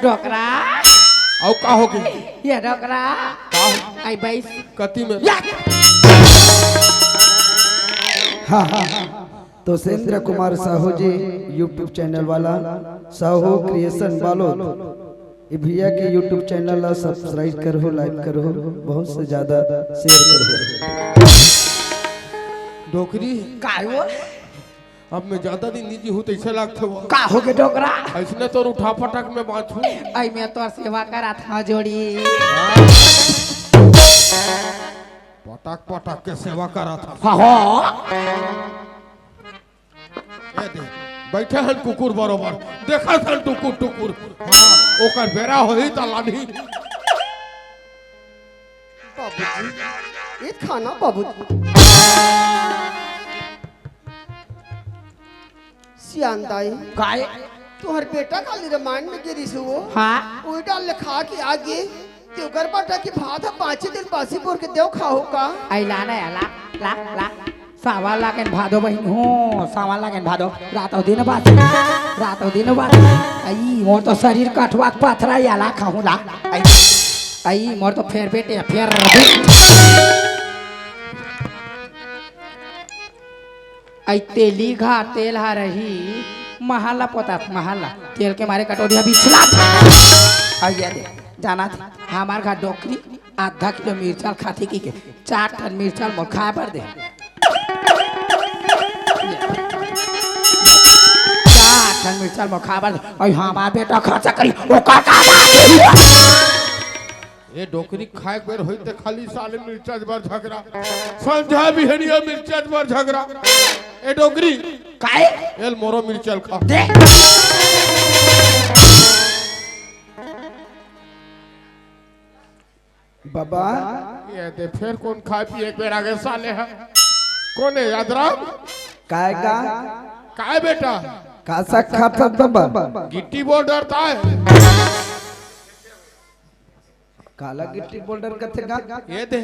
डोकरा और का होगी ये डोकरा आई बैस कति में हाँ हाँ तो सेंद्र कुमार साहू जी यूट्यूब चैनल वाला साहू क्रिएशन वालों ये भैया के यूट्यूब चैनल ला सब्सक्राइब करो लाइक करो बहुत से ज्यादा शेयर करो। डोकरी का हो अब मैं ज्यादा दिन निजी हूँ तो ऐसे लगते हो का हो के डोकरा ऐसने तो उठा पटक में बाँचू आई मैं तो सेवा करा था जोड़ी पटक पटक के सेवा करा था हाँ ये दे बैठे हैं कुकुर बरोबर देखा था टुकुर टुकुर हाँ ओकर बेरा होई त लानी बाबूजी ये खाना बाबूजी सियांदाई काय तुहर बेटा काली रामायण में गिरी से वो हाँ वही डाल लिखा के आगे त्योगर बाटा की भात 5 दिन बासी पोर के देव खाओ का आई लाना है ला ला ला सावा लागेन भादो बहिन हो सावा लागेन भादो रातो दिन बात आई मोर तो शरीर कठवा पथरा याला खाऊं ला आई मोर तो फेर बेटे फेर आई तेली घा तेल हा रही महला पोता महला तेल के मारे कटोरिया बिछला आई दे जाना था हमार घर डोकरी आधा किलो मिर्चाल खाती की के 4 टन मिर्चाल मोर खाए पर दे 4 टन मिर्चाल मोर खाए पर दे और हमार बेटा खर्चा करी ओ का ये डोकरी खाए बेर होई ते खाली साले मिर्चा बार झगड़ा संझा बिहनिया मिर्चा बार झगड़ा ए डोकरी काए एल मोरो मिर्चल खा दे बाबा ये दे फिर कौन खाए पिए एक बेर आगे साले है कौन है यादराम काय का काय बेटा कासा खाता बाबा गिट्टी बोल डरता है काला गिट्टी बोल्डर कथे का ये दे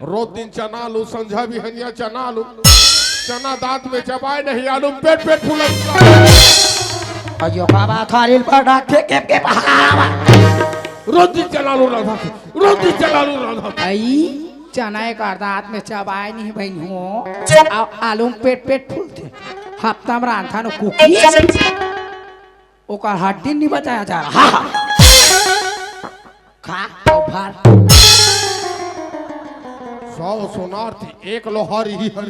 रोज दिन चना आलू संझा भी हनिया चना आलू चना दांत में चबाए नहीं आलू पेट पेट फूलता अयो बाबा थारिल पर रखे के बहावा रोज दिन चना आलू रहा रोज दिन चना आलू रहा आई चना एक अर्धात में चबाए नहीं बहन हो आलू पेट पेट फूलते हफ्ता में रांधा नो कुकी ओकर हड्डी नहीं बचाया जा रहा खा भार 100 सोनार थी 1 लोहार ही हर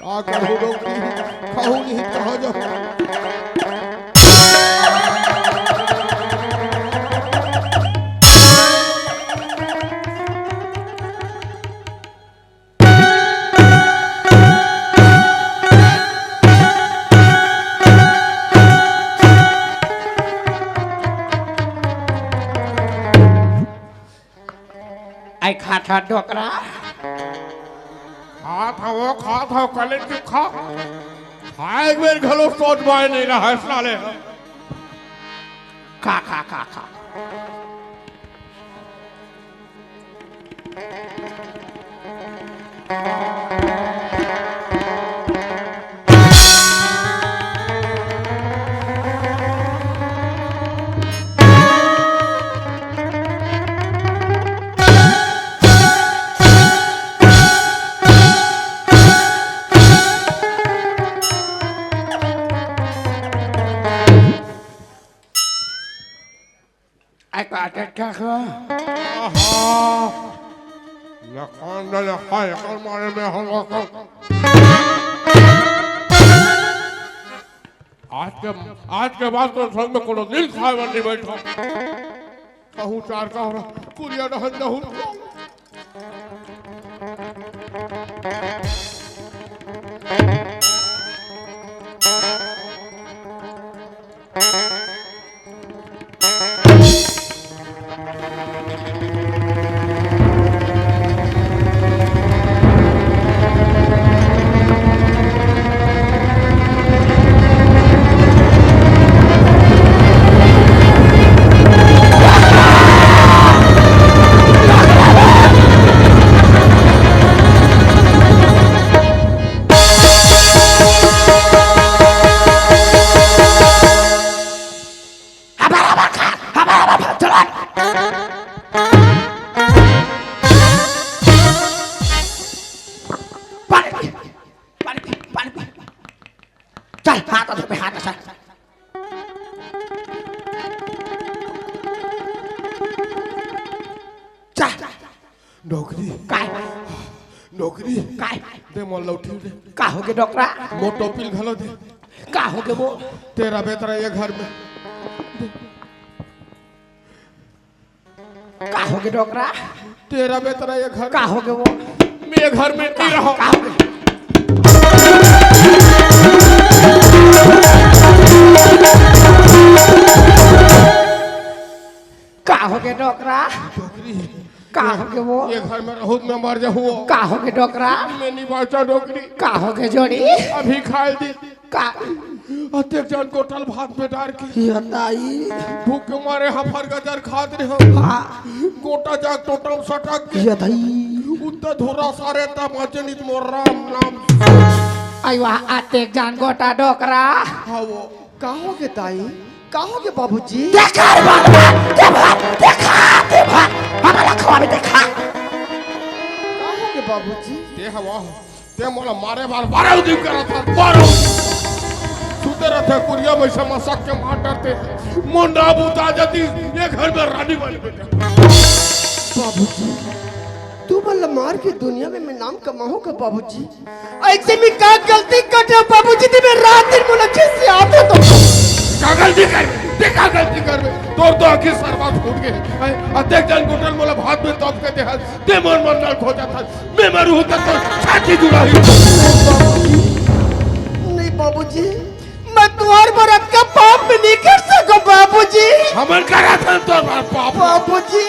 का कहूँ डोकरी कहूँ नहीं कहा जाओ आई खाता डोकरा खा था कल खा खाए बेर घलो सोच बाय नहीं रहा साले खा खा खा खा मारे में हम आज के बाद तो संग में कोनो दिल खाए वाली बैठो कहूँ 4 का हो कुरिया रहन दहू चल हाथ पे हाथ चल चल नौकरी काय नौकरी काय दे मोल लौटी दे का हो गए डॉक्टरा मोटो पिल घलो दे का हो गए वो तेरा बेतरा ये घर में का हो गए डॉक्टरा तेरा बेतरा ये घर का हो गए वो मैं घर में नहीं रहा का हो गए का हो गए डॉक्टरा नौकरी का हो गए वो ये घर में रहूं मैं मर जाऊं का हो गए डॉक्टरा मैं नहीं बाचा नौकरी का हो गए जोड़ी अभी खाए दी का अत्यक जान कोटल भात में डाल के ये ताई भूख के मारे हफर गजर खाद रहे हो हाँ गोटा जाग टोटल सटक के ये ताई उत्तर धोरा सारे तमाचे नित मोर राम नाम आई वहाँ आते जान गोटा डॉक्टरा हाँ वो कहोगे ताई कहोगे बाबूजी देखा रे बाबा देखा हमारा खवा में देखा कहोगे बाबूजी ते हवा ते मोला मारे बार 12 दिन करा था 12 सुते रहते कुरिया में समसक के मार डरते मुंडा बूता जाती ये घर में रानी वाली बेटा बाबूजी तू बल्ला मार के दुनिया में मैं नाम कमाऊंगा बाबूजी ऐसे में क्या गलती कर रहे बाबूजी ती मैं रात दिन मुझे अच्छे से आते तो क्या गलती कर देखा गलती कर तोर तो आखिर सरबात फूट गए अत्यक जान गोटल मोला भात में तप के दे ते मन मन नाल खोजा था मैं मरू होता तो छाती जुड़ा ही नहीं बाबूजी मैं तुम्हारे मरद का पाप में नहीं कर सकूं बाबूजी हमन करा था तो पाप बाबूजी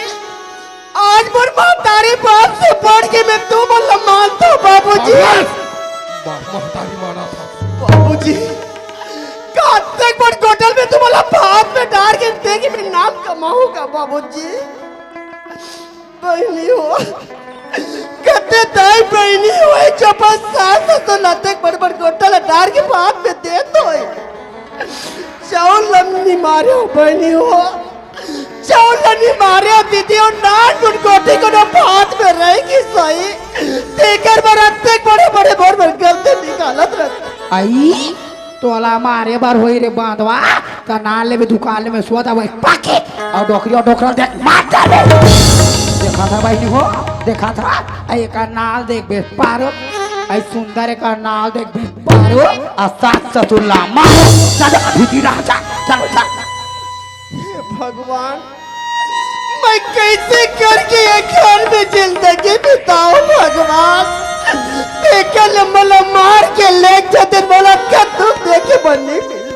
आज मोर मां तारे बाप से बढ़ के मैं तुम बल्ला मानता हूँ बाबूजी महतारी माना था बाबूजी तक बड़ होटल में तुम्हारा भात में डाल के देगी मैं नाम कमाऊंगा बाबूजी बहनी हो कते दाई बहनी हो जो बस सास तो लते बड़ बड़ होटल डाल के भात में दे तो चावल लम्नी मारे हो बहनी हो चावल लम्नी मारे हो दीदी और नान गुन गोटी को ना भात में रहेगी सही तेकर बरते बड़े बड़े बोर में गलती निकालत रहते आई तोला मारे बार होई रे बांधवा का नाले में दुकान में सोदा वही पाके और डोकरी देख मार डाले देखा था भाई हो देखा था आई का नाल देख बे पारो आई सुंदर का नाल देख बे पारो और सात सतुल्ला मारो चलो अभी रह जा चलो जा भगवान मैं कैसे करके ये घर में जिंदगी बिताऊं भगवान देखल मला मार के ले जाते मला क्या दुख देखे बनने मिलती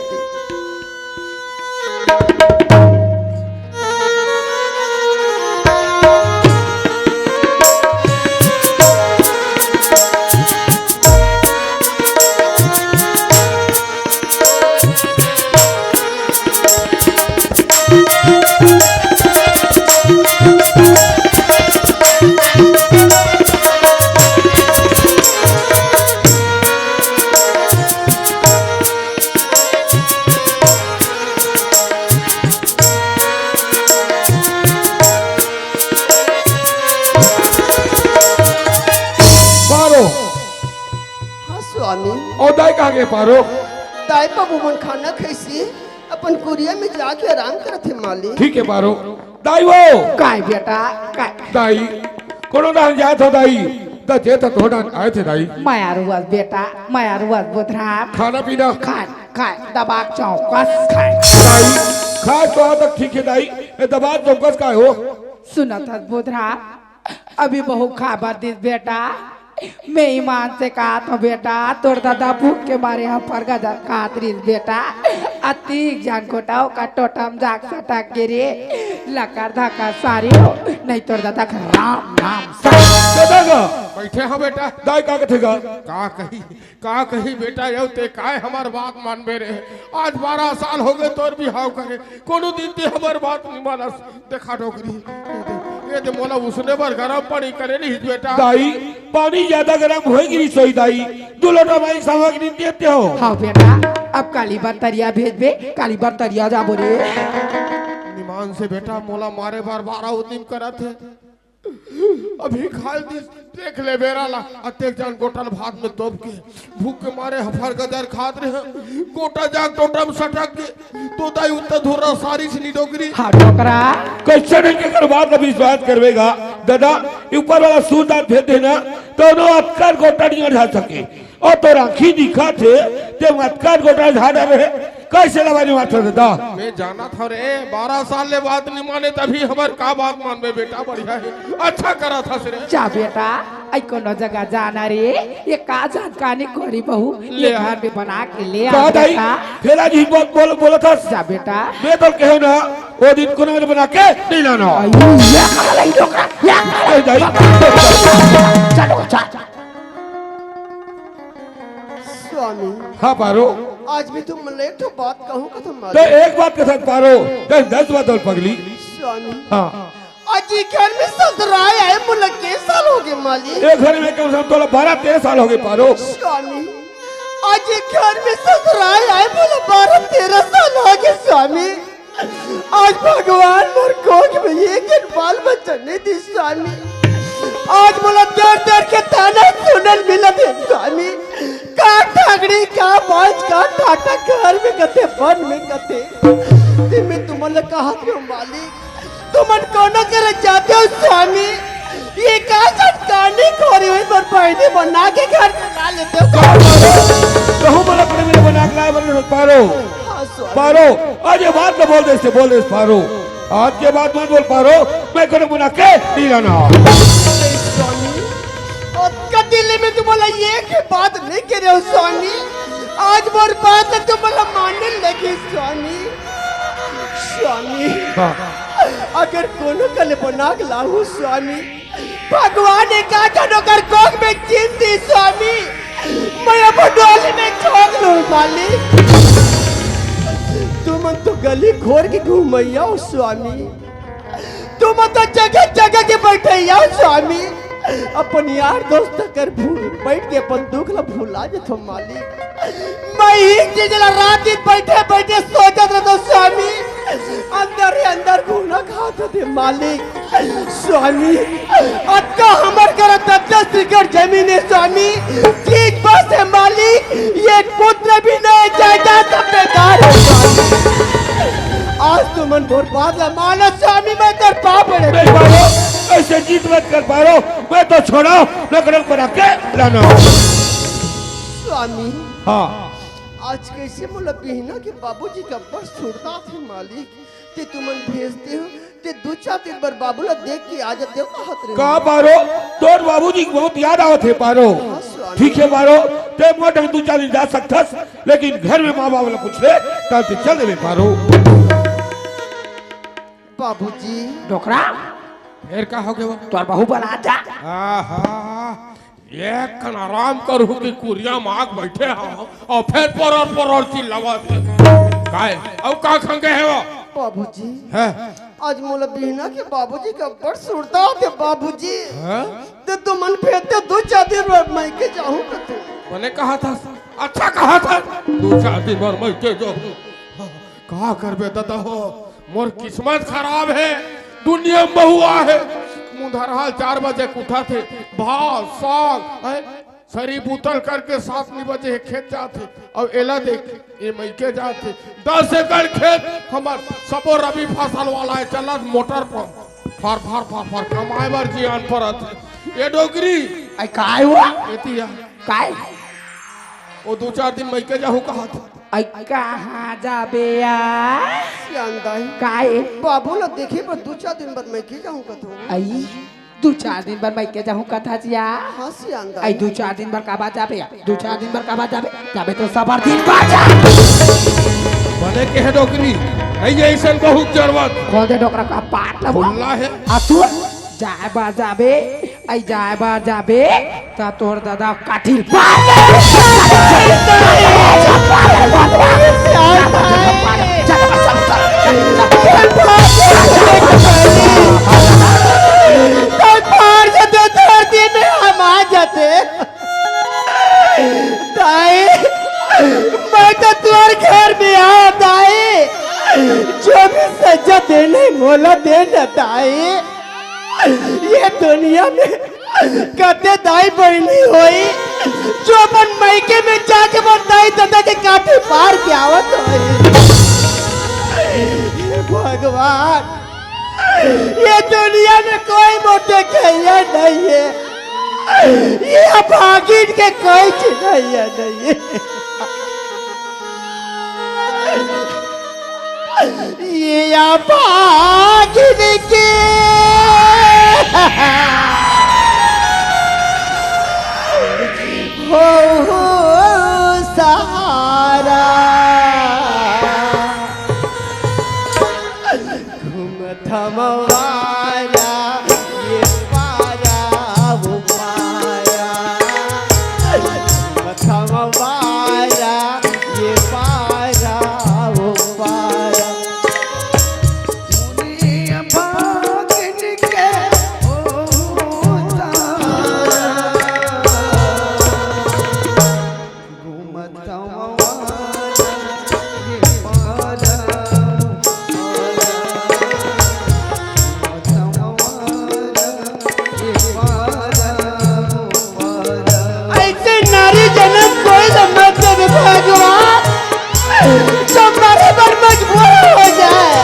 और दाई कहाँ गए पारो दाई बाबू मन खाना खैसी अपन कुरिया में जाके आराम करते माली ठीक है पारो दाई वो काय बेटा काय दाई कोनो डाल जाए तो दाई तो जे तो थोड़ा आए थे दाई माया रुआस बेटा माया रुआस बुधरा खाना पीना खाए खाए दबाक चौकस खाए दाई खाए तो आज तक ठीक है दाई ये दबाव चौकस का हो सुनत हस बुधरा अभी बहु खाबर दिस बेटा मैं ईमान से कहा तो बेटा तोर दादा भूख के मारे हम फरगा जा कातरीस बेटा अतीक जान कोटाओ का टोटम जाग सटक गिरे लकर धक्का सारी हो नहीं तोर दादा का राम नाम दादा का बैठे हो बेटा दाई का कथेगा का कही बेटा यो ते काय हमार बात मान बेरे आज 12 साल हो गए तोर भी हाव करे कोनो दिन ते हमार बात नहीं मानस देखा डोकरी ये दे मोला उसने बार गरम पानी करे नहीं बेटा दाई पानी ज्यादा गर्म होएगी सोई दाई 2 लोटा पानी सामग्री देते हो हाँ बेटा अब काली बार तरिया भेज बे काली बार तरिया जा बोले निमान से बेटा मोला मारे बार 12 उदिम करा थे अभी खाल दी देख ले बेरा ला अतेक जान गोटल भात में तोप के भूख के मारे हफर गदर खात रहे गोटा जाग टोटम सटक के तो दाई उत्तर धोरा सारी सी डोगरी हाँ डोकरा कैसे नहीं के कर बात का विश्वास करवेगा दादा ऊपर वाला सूरदार भेज देना तो नो अतकर गोटा नहीं उठा सके और तो राखी दिखा थे जब अतकर गोटा झाड़ा रहे कैसे लवानी माथा दादा मैं जाना था रे 12 साल ले बात नहीं माने तभी हमार का बात मान में बेटा बढ़िया है अच्छा करा था सिरे जा बेटा आई कोनो जगह जाना रे ये का जान कानी कोरी बहू ले घर में बना के ले आ कहा दाई बेटा फेरा जी बहुत बोला था जा बेटा मैं तो कहो ना वो दिन को ना बना के नहीं लाना ये कहा लाई डोकरा ए दाई चलो चल स्वामी हाँ पारो आज भी तुम एक तो बात कहूँ का तुम तो मालिक एक बात के साथ पारो 10 बात और पगली स्वामी हाँ आज ये घर में ससुराल आए मुल्क के साल हो गए मालिक एक घर में कम से कम 12-13 साल हो गए पारो स्वामी आज ये घर में ससुराल आए बोले 12-13 साल हो गए स्वामी आज भगवान मोर कोख में एक बाल बच्चा नहीं दी स्वामी आज बोला देर के ताना सुनल मिलत है स्वामी का ठाकड़ी का बाज का टाटा घर में कते वन में कते ते मैं तुमने कहा थे मालिक तुमन कोनो करे जाते हो स्वामी ये का चटकानी खोरी हुई पर पहले बना के घर चला लेते हो कहूँ बोला अपने मेरे बना के लाए बने पारो हाँ, स्वामी। पारो आज ये बात न बोल दे पारो आज के बाद मत बोल पारो मैं करो बना के नहीं लाना स्वामी और कदिले में तुम बोला ये की बात नहीं कर रहे हो स्वामी आज मोर बात है तुम बोला मानने लगे स्वामी स्वामी अगर कोनो कल बना के लाऊं स्वामी भगवान ने कहा था नौकर कोक में चीन दी स्वामी मैं अब डोली में ठोक लूं मालिक तुम तो गली खोर के घूमैया हो स्वामी तुम तो जगह जगह के बैठे स्वामी अपन यार दोस्त कर भूल बैठ के अपन दुख ला भूला जे थो मालिक मैं एक जला रात दिन बैठे बैठे सोचत रहता स्वामी अंदर ही अंदर घूमना खाता थे मालिक स्वामी अक्का हमर कर 10 एकड़ जमीन है स्वामी ठीक बस है मालिक ये पुत्र भी नहीं जायदा सब बेकार है स्वामी आज तुम मन भोर बाद ला मानो स्वामी मैं तेरे पाप पड़े नहीं पारो ऐसे जीत मत कर पारो मैं तो छोड़ो नौकरों बना के लाना स्वामी हाँ आज कैसे बोला बिहना के बाबूजी का बस छुड़ता थे मालिक ते तुमन भेजते हो ते 2-4 दिन बार बाबूला देख के आ जाते हो कहत रहे कहा पारो तोर बाबूजी को बहुत याद आवत है पारो ठीक है पारो ते मोट 2-4 दिन जा सकथस लेकिन घर में माँ बाप पूछ ले कल से चल दे पारो बाबूजी डोकरा फिर का हो गया तोर बहू बना जा आहा एक कन आराम करू कि कुरिया माग बैठे हो और फिर पर चिल्लावा दे काय अब का खंगे है वो बाबूजी है आज मोला बिहना के बाबूजी का बड़ सुरता थे बाबूजी ते तुमन भेजते 2-4 दिन बाद मैं के जाऊं का तू मैंने कहा था अच्छा कहा था 2-4 दिन बाद मैं के जो कहा करबे दादा हो मोर किस्मत खराब है दुनिया में बहुआ है मुंधरहाल 4 बजे उठा थे भाव साग सरी बुतल करके 7 बजे खेत जाते और एला देख ये मैके जाते 10 एकड़ खेत हमार सबो रबी फसल वाला है चला मोटर पर फार कमाए बार जियान परत ये डोगरी आई काय हुआ एतिया काय वो 2-4 दिन मैके जाहू कहा था आई कहाँ जाबे यार सियांदाई काय बाबूला देखे पर 2-4 दिन बाद मैं के जाऊं का तू आई 2-4 दिन बाद मैं के जाऊँ कथा जिया हां सियांदाई आई 2-4 दिन बाद का बात जाबे 2-4 दिन बाद का बात जाबे जाबे तो सबर दिन बाजा बने के है डोगरी नहीं ऐसा बहुत जरूरत खोल दे डोकरा का पाट ला खुल्ला है आतु जाए बार जाबे आई जाए बार जाबे ता तोर दादा काठिल मैं तो तुम्हारे घर में आया दाई जो भी सज्जा देने मोला देना दाई ये दुनिया में कते दाई बहनी होई जो अपन मायके में जाके बताई दादा के काफी पार के आवत होई। हे भगवान, ये दुनिया में कोई मोटे कहिया नहीं है, ये भागिन के कोई चिन्हैया नहीं है। ये भागिन के हो सहारा घूमत हमारा ये पारा वो पारा, घूमत हमारा ये पारा वो पारा। दुनिया भागन के हो घूमत हमारा ये पारा ऐसे नारी जन्म कोई समझ दे भगवान जो मरे पर मजबूर हो जाए।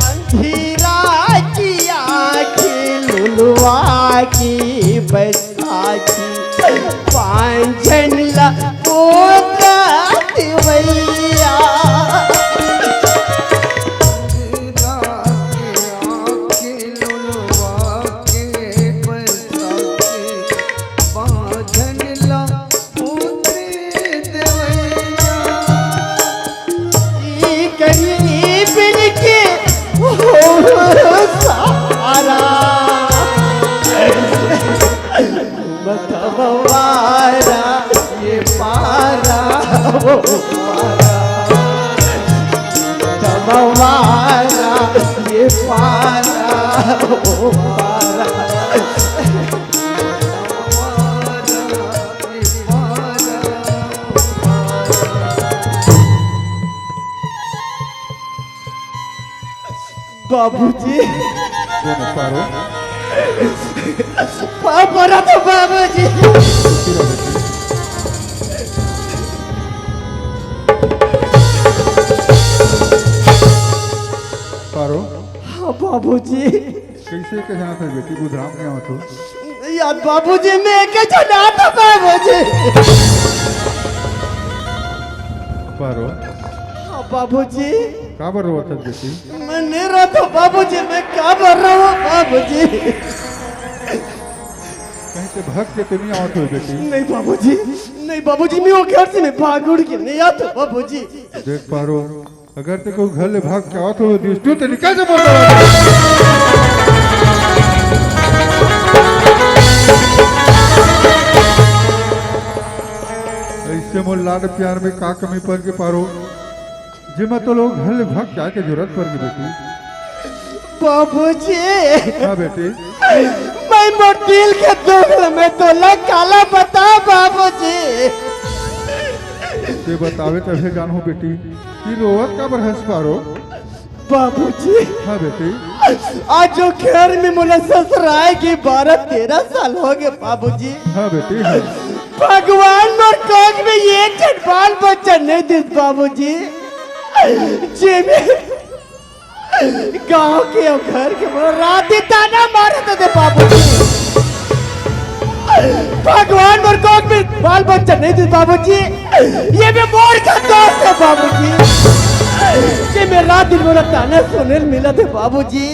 अंधेरा की आँखें लुलवा की बैसाखी पांचनला पोता दिवैया। ई गरीब के हो सहारा मतवारा ये पारा वो पारा, मतवारा ये पारा वो पारा। बाबूजी पापा तो बाबूजी पारो हाँ बाबूजी कैसे के जाना था बेटी गुजराम में आओ तो यार बाबूजी मैं के चला था बाबूजी। पारो हाँ बाबूजी का बर रोता बेटी मैं नहीं रहा था बाबूजी, मैं क्या कर रहा हूँ बाबूजी। कहीं से भाग के तो नहीं आओ तो बेटी नहीं बाबूजी, नहीं बाबूजी, मैं वो घर से मैं भाग उड़ के नहीं आता बाबूजी। देख पारो अगर ते को घर ले भाग के आओ तो दिस तो निकल जा बोल ऐसे मोल लाड प्यार में का कमी पड़ के पारो जिमा तो लोग घर ले भाग क्या के जरूरत पड़ गई बेटी। बाबूजी हाँ बेटी मैं मोटिल के दोगल में तो काला बता बाबूजी। ते बतावे तभी जानू बेटी कि रोवत का बर हंस पारो। बाबूजी हाँ बेटी आज जो घर में मुझे ससुराल की 12-13 साल हो गए बाबूजी। हाँ बेटी हाँ भगवान मोर कोख में ये बाल बच्चा नहीं दे बाबूजी। जे में गांव के और घर के रात ताना मारे थे बाबूजी। भगवान मोर कोख में बाल बच्चा नहीं दे बाबूजी। ये भी मोर का दोस्त है बाबूजी। ये में रात दिन मोरा ताना सुने मिला थे बाबूजी।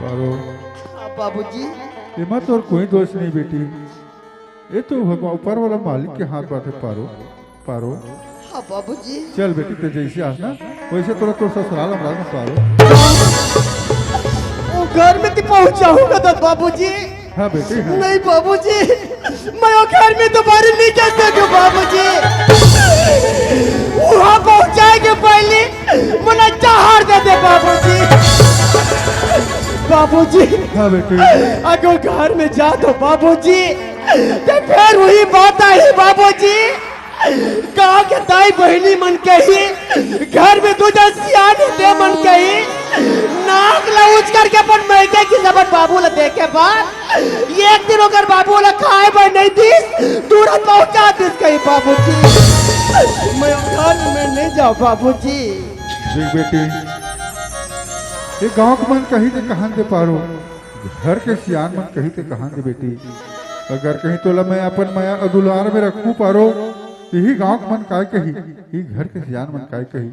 पारो बाबूजी एमा तोर कोई दोष नहीं बेटी, ये तो भगवान ऊपर वाला मालिक के हाथ बात है। पारो पारो हाँ बाबूजी। चल बेटी ते जैसे आसना वैसे तोरा तोर ससुराल हमरा में पारो। वो घर में तो पहुंचाऊंगा तो बाबूजी। हाँ बेटी हाँ नहीं बाबूजी मैं वो घर में दोबारा नहीं जा सकूं बाबूजी। वहाँ पहुंचाएंगे जहर दे दे बाबूजी। बाबूजी हाँ बेटी अगर घर में जा तो बाबूजी तो फिर वही बात आई बाबूजी। गाँव के दाई बहनी मन कही घर में दूजा सियाने दे मन कही नाक लउच करके अपन मैके की जबन बाबू ला देखे बाद एक दिन अगर बाबू ला खाए भाई नहीं दिस तुरंत पहुंचा दिस कही बाबूजी। मैं घर में नहीं जाऊँ बाबूजी। देख बेटी ये गांव के मन कहीं ते कहां दे पारो घर के सियान मन कहीं ते कहां दे बेटी। अगर कहीं तोला मैं अपन माया अदुलार में रखूं पारो यही गांव के मन काय कही ये घर के सियान मन काय कही।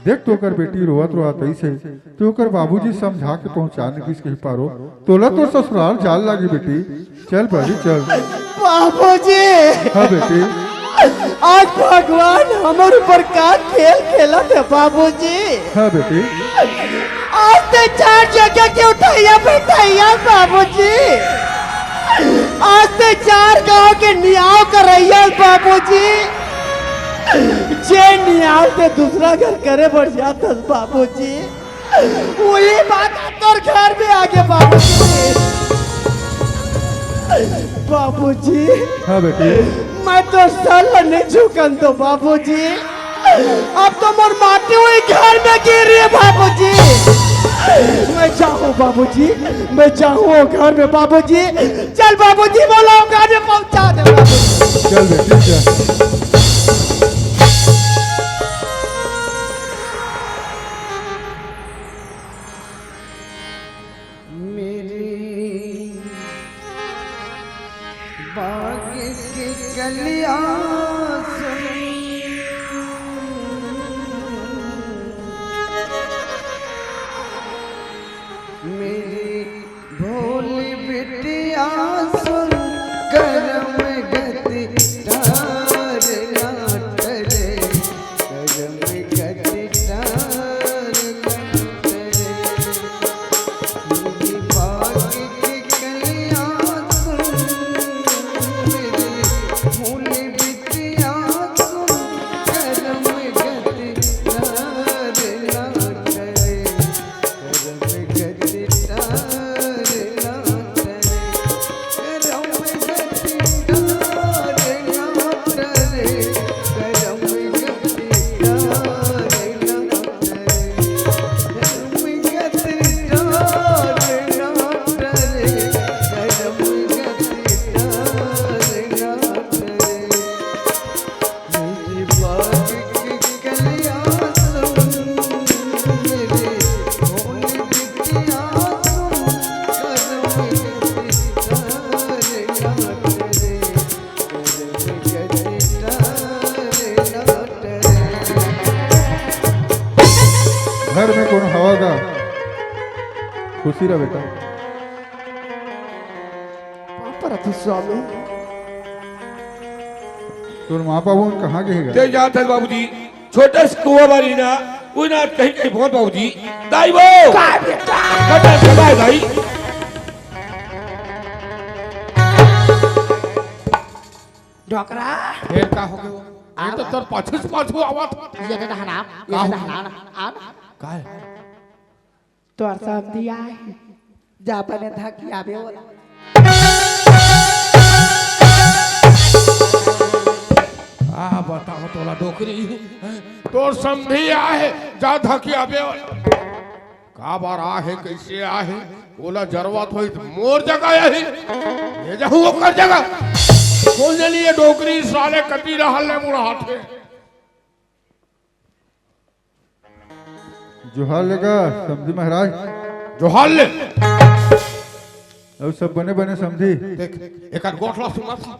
देख तो कर बेटी रोवत रोवत ऐसे तो कर बाबूजी समझा के पहुंचाने किस कही पारो तोला तो ससुराल जाल लागी बेटी। चल बड़ी चल बाबूजी। हाँ बेटी आज भगवान हमारे ऊपर का खेल खेला थे बाबूजी। हाँ बेटी आज ते चार जगह के उठाइया बैठाइया बाबूजी। आज ते चार गांव के नियाव करैया बाबूजी। जे नियाव ते दूसरा घर करे बढ़ जाता बाबूजी। वही बात तोर घर में आगे बाबूजी। बाबूजी हाँ बेटी मैं तो साल नहीं झुकन तो बाबूजी। अब तो मोर माटी हुई घर में गिर रही है बाबूजी। मैं जाऊँ बाबूजी मैं जाऊँ घर में बाबूजी। चल बाबूजी बोला घर में पहुंचा दे बाबूजी। चल बेटी चल मेरी बाग की कलियां मेरी भोली बिटिया सुन करम गति तार नाट रे करम गति तार नाट रे मेरी बाग की कलियां सुन मेरी भोली बिटिया सुन करम गति तार नाट रे करम गति घर में कौन हवा का खुशी रहा बेटा। परत स्वामी तुम माँ बाबू कहाँ गए ते जात है बाबूजी छोटे से कुआं बारी ना वो ना कहीं कहीं बहुत बाबूजी दाई वो कटा सबाई भाई डोकरा फिर का हो गया ये तो तोर पाछू से पाछू आवत ये तो हना ये तो हना आ का है तोर सब दिया है जापाने धकी आबे वाला आ बताओ तोला डोकरी तोर समझी आहे जा धकी आबे का बार आहे कैसे आहे बोला जरूरत होई तो मोर जगह यही ले जाऊं ओकर जगह बोल लिए डोकरी साले कटी रहल ले मुड़ा हाथे जोहार लेगा समझी महाराज जोहार ले अब सब बने बने समझी देख एक गोठला सुना था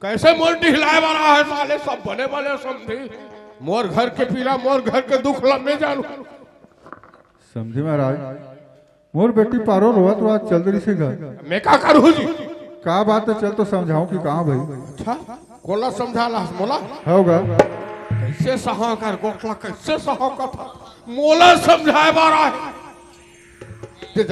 कैसे मोर हिलाए वाला है साले सब बने बने समझी मोर घर के पीला मोर घर के दुख लम्बे जानू समझी महाराज मोर बेटी पारो रोवत रोवत चल रही से घर मैं का करूं जी का बात है चल तो समझाऊं कि कहाँ भाई अच्छा कोला समझा ला मोला होगा कैसे सहा कर गोठला कैसे सहा का था मोला समझाए बारा है ते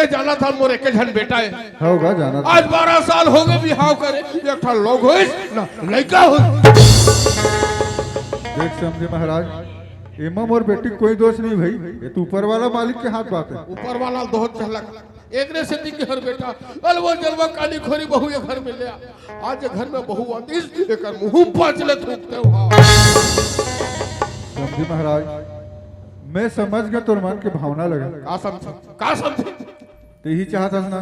जाना था मोरे के झन बेटा है होगा जाना था। आज 12 साल हो गए बिहाव करे एक ठा लोग होइस ना लड़का हो देख समझे महाराज एमा मोर बेटी कोई दोष नहीं भाई, ये तो ऊपर वाला मालिक के हाथ बात है। ऊपर वाला दोहत चलक एक रे से दिख हर बेटा अलवा जलवा काली खोरी बहू ये घर में ले आज घर में बहू आतीस एकर मुंह पाचले थूकते हो। समझी महाराज, मैं समझ गया तोर मन के भावना लगा। का समझे तो यही चाहता ना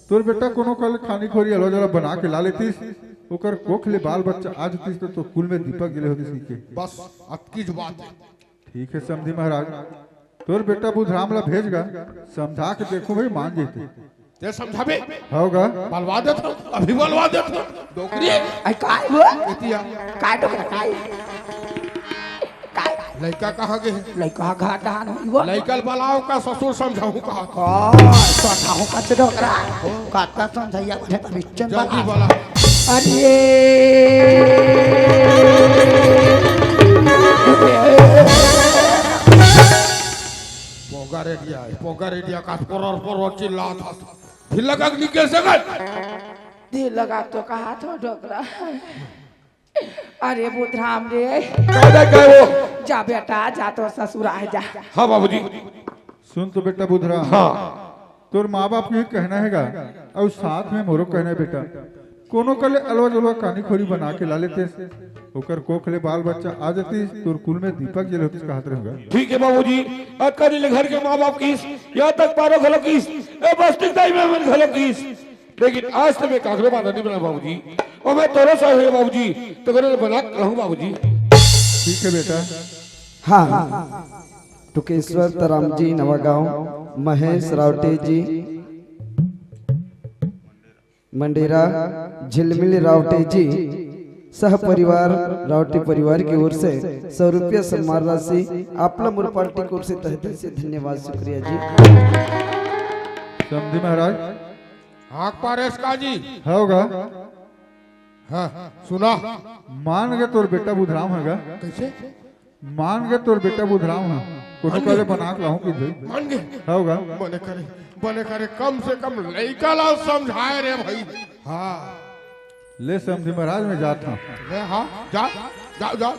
तोर बेटा कोनो कल खानी खोरी अलवा जला बना के ला लेतीस, ओकर कोख ले बाल बच्चा आज तीस तो कुल में दीपक गिले होती सीखे। बस अतकी बात है। ठीक है समझी महाराज, तोर बेटा बुधराम ला भेजगा, समझा के देखो भाई मान जेते। ते समझाबे होगा बलवा दे तो अभी बलवा दे तो डोकरी आई काय वो एतिया काय डोकरा काय काय लड़का कहाँ गए लइका घाटा न वो लड़कल बलाओ का ससुर समझाऊं कहा सोठाऊ का डोकरा काता समझाइया के बिचन जल्दी बोला अरे पोगा रेडिया का पर चिल्ला था फिर लगा कि कैसे गए दिल लगा तो कहा था डोकरा। अरे बुधराम रे जा बेटा जा तो ससुर आ जा। हाँ बाबूजी। सुन तो बेटा बुधराम, हाँ तोर माँ बाप को कहना हैगा और साथ में मोरो कहना है बेटा कोनो कले अलवा जलवा कानी खोरी बना के ला लेते, ओकर कोखले बाल बच्चा आ जाती तोर कुल में दीपक जल होती कहत रहेगा। ठीक है बाबूजी, अक्कर घर के माँ बाप की यहाँ तक पारो घलो की बस्ती ताई में मन घलो की, लेकिन आज तो मैं काकरे बात नहीं बना बाबूजी, और मैं तोरा सा है बाबूजी तो करे बना रहूं बाबूजी। ठीक है बेटा। हाँ टुकेश्वर तराम जी नवागांव, महेश रावटे जी मंडेरा, झिलमिल रावटे जी सह परिवार रावटे परिवार की ओर से 100 रुपया सम्मान राशि आपला मोर पार्टी की ओर से तहे दिल से धन्यवाद शुक्रिया जी। समझी महाराज। हाँ पारेश का जी होगा हाँ सुना मान गए तोर बेटा बुधराम हैगा, कैसे मान गए तोर बेटा बुधराम है कोनो कले बना के लाऊं कि भाई मान गए होगा। बने करे कम से कम लड़का ला समझाए रे भाई। हाँ ले समझी महाराज में जाता हूँ। ले हाँ जा जा जा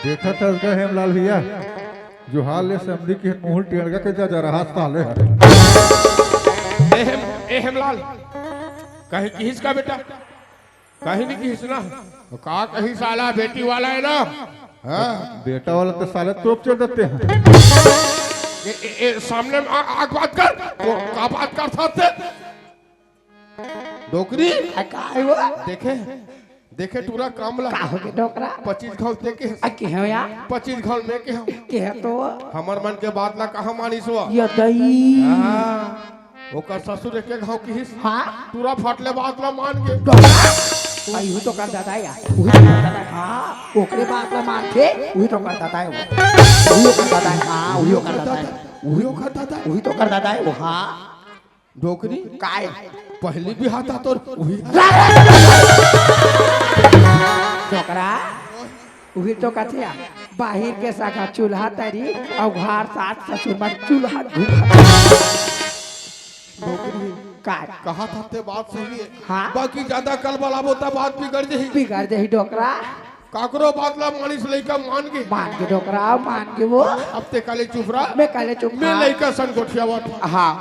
देखा था उसका हेमलाल भैया जो हाल ले समझी की मुंह टेढ़ के जा रहा साले हेमलाल कहीं किस का बेटा कहीं नहीं किस ना का कहीं साला बेटी वाला है ना। हाँ बेटा वाला तो साले तोप चढ़ देते हैं। सामने में आग बात कर का बात कर सकते डोकरी काय वो देखे देखे टूरा काम ला का हो के डोकरा 25 घाव देखे आ के हो या 25 घाव में के हम के तो हमर मन के बात ला कहा मानिस हुआ ये दई ओकर ससुर के घाव की हिस हां टूरा फाटले बात ला मान के आई हु तो कर दादा या वही तो कर दादा हां ओकरे बात ला मान के वही तो कर दादा है वही कर दादा हां वही कर दादा वही तो कर दादा है वो हां डोकरी काय पहली भी हाथा तोर वही डोकरा वही तो कथिया बाहिर के सागा चूल्हा तरी और घर साथ ससुर मर चूल्हा डोकरी काय कहा था ते बात सही है। हाँ। बाकी ज्यादा कल बलाबो ता बात बिगड़ जही बिगाड़ दे डोकरा काकरो बात ला मानिस लइका मान के डोकरा मान के वो अब ते काले चुप रहा मैं काले चुप मैं लइका सन गोठियावत हाँ